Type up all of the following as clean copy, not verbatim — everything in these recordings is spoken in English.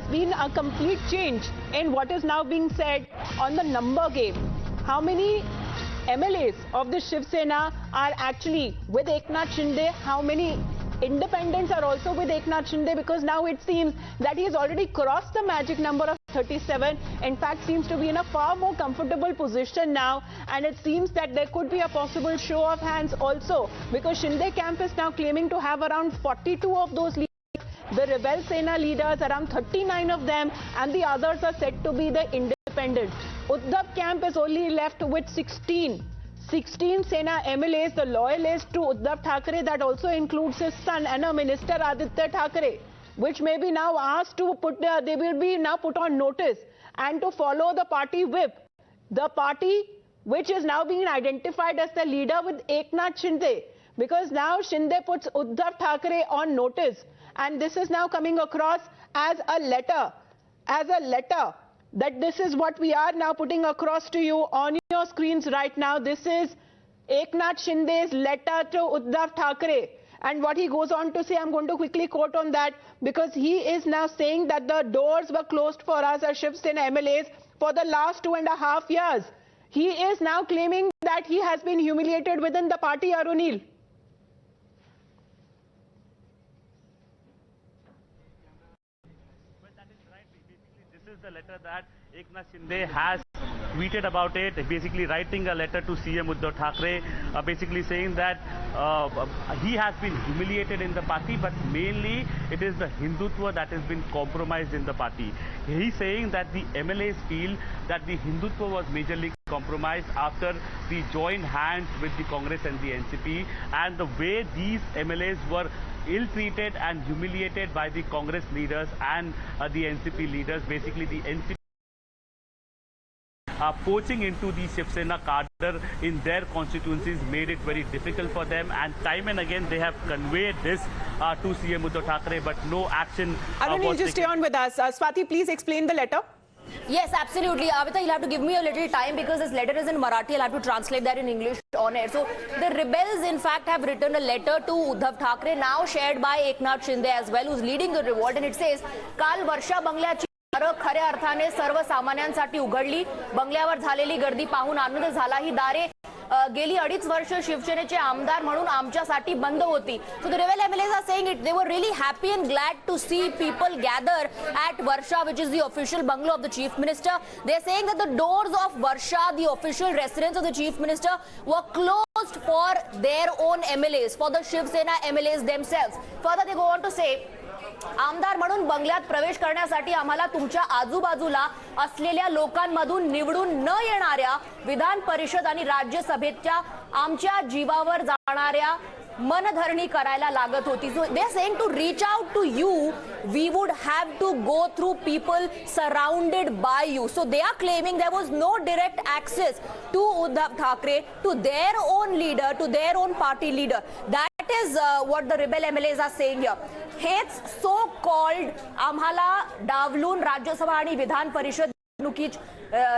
has been a complete change in what is now being said on the number game. How many MLAs of the Shiv Sena are actually with Eknath Shinde? How many independents are also with Eknath Shinde? Because now it seems that he has already crossed the magic number of 37. In fact, seems to be in a far more comfortable position now. And it seems that there could be a possible show of hands also, because Shinde camp is now claiming to have around 42 of those leaders. The rebel Sena leaders, around 39 of them, and the others are said to be the independents. Uddhav camp is only left with 16 Sena MLAs, the loyalists to Uddhav Thackeray. That also includes his son and a Minister Aditya Thackeray, which may be now asked to they will be now put on notice and to follow the party whip. The party which is now being identified as the leader with Eknath Shinde, because now Shinde puts Uddhav Thackeray on notice. And this is now coming across as a letter, that this is what we are now putting across to you on your screens right now. This is Eknath Shinde's letter to Uddhav Thackeray. And what he goes on to say, I'm going to quickly quote on that, because he is now saying that the doors were closed for us as Shiv Sena MLAs for the last 2.5 years. He is now claiming that he has been humiliated within the party, Arunil. This is the letter that Eknath Shinde has tweeted about it, basically writing a letter to CM Uddhav Thackeray, basically saying that he has been humiliated in the party, but mainly it is the Hindutva that has been compromised in the party. He's saying that the MLAs feel that the Hindutva was majorly compromised after the joint hands with the Congress and the NCP, and the way these MLAs were ill-treated and humiliated by the Congress leaders and the NCP leaders. Basically, the NCP poaching into the Shiv Sena cadre in their constituencies made it very difficult for them, and time and again they have conveyed this to CM Uddhav Thackeray, but no action. Arun, just stay on with us. Swati, please explain the letter. Yes, absolutely. Avita, you'll have to give me a little time because this letter is in Marathi. I'll have to translate that in English on air. So, the rebels, in fact, have written a letter to Uddhav Thackeray, now shared by Eknath Shinde as well, who's leading the revolt. And it says, काल वर्षा बंगल्याची दारं खऱ्या अर्थाने सर्वसामान्यांसाठी उघडली. बंगल्यावर झालेली गर्दी पाहून आनंद झाला. ही दारे गेली 2.5 वर्ष शिवसेनेचे आमदार म्हणून आमच्यासाठी बंद होती. So the rebel MLAs are saying it. They were really happy and glad to see people gather at Varsha, which is the official bungalow of the Chief Minister. They are saying that the doors of Varsha, the official residence of the Chief Minister, were closed for their own MLAs, for the Shiv Sena MLAs themselves. Further, they go on to say, आमदार म्हणून बंगल्यात प्रवेश करण्यासाठी आम्हाला तुमच्या आजूबाजूला असलेल्या लोकांमधून निवडून न येणाऱ्या विधान परिषद आणि राज्यसभेच्या आमच्या जीवावर जाणाऱ्या मनधरणी करायला लागत होती. So they are saying to reach out to you, we would have to go through people surrounded by you. So they are claiming there was no direct access to Uddhav Thackeray, to their own leader, to their own party leader. That is what the rebel MLAs are saying here. H so called आम्हाला डावलून राज्यसभा आणि विधान परिषद निवडणुकीची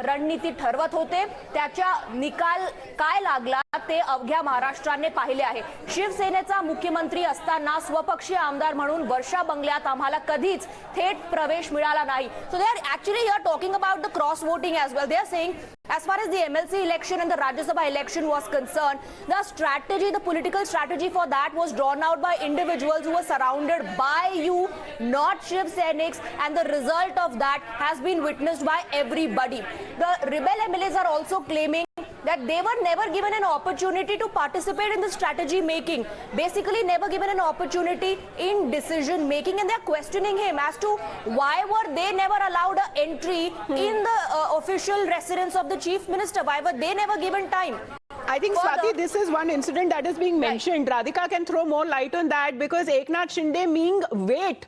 रणनीती ठरवत होते. त्याच्या निकाल काय लागला ते अवघ्या महाराष्ट्राने पाहिले आहे. शिवसेनेचा मुख्यमंत्री असताना स्वपक्षीय आमदार म्हणून वर्षा बंगल्यात आम्हाला कधीच थेट प्रवेश मिळाला नाही. So they are actually here talking about the cross voting as well. They are saying as far as the MLC election and the Rajya Sabha election was concerned, the strategy, the political strategy for that was drawn out by individuals who were surrounded by you, not Shiv Senics, and the result of that has been witnessed by everybody. The rebel MLAs are also claiming that they were never given an opportunity to participate in the strategy making, basically never given an opportunity in decision making, and they're questioning him as to why were they never allowed an entry in the official residence of the Chief Minister. Why were they never given time? I think, Swati, this is one incident that is being mentioned. Right. Radhika can throw more light on that, because Eknath Shinde mean wait.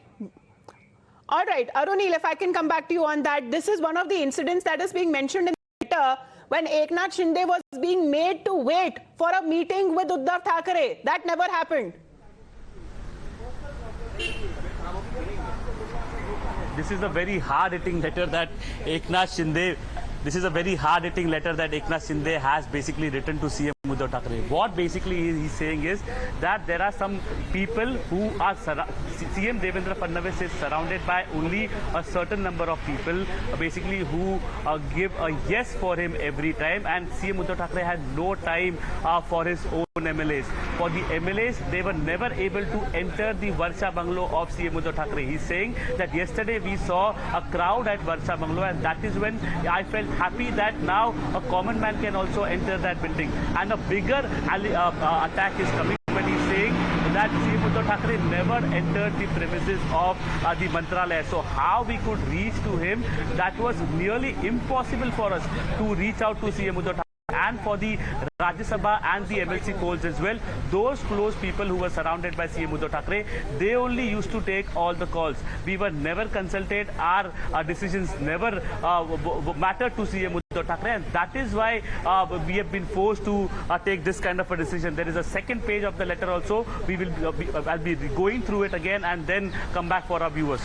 All right, Arunil, if I can come back to you on that. This is one of the incidents that is being mentioned in the letter, when Eknath Shinde was being made to wait for a meeting with Uddhav Thackeray. That never happened. This is a very hard-hitting letter that Eknath Shinde this is a very hard-hitting letter that Eknath Shinde has basically written to CM Uddhav Thackeray. What basically he's saying is that there are some people who are CM Devendra Fadnavis is surrounded by only a certain number of people, basically who give a yes for him every time, and CM Uddhav Thackeray had no time for his own MLAs. For the MLAs, they were never able to enter the Varsha Bungalow of CM Uddhav Thackeray. He's saying that yesterday we saw a crowd at Varsha Bungalow, and that is when I felt happy that now a common man can also enter that building. And a bigger attack is coming when he's saying that CM Uddhav Thackeray never entered the premises of the Mantralaya. So how we could reach to him, that was nearly impossible for us to reach out to CM Uddhav Thackeray. And for the Rajya Sabha and the MLC polls as well, those close people who were surrounded by CM Uddhav Thackeray, they only used to take all the calls. We were never consulted, our decisions never mattered to CM Uddhav Thackeray, and that is why we have been forced to take this kind of a decision. There is a second page of the letter also. I'll be going through it again and then come back for our viewers.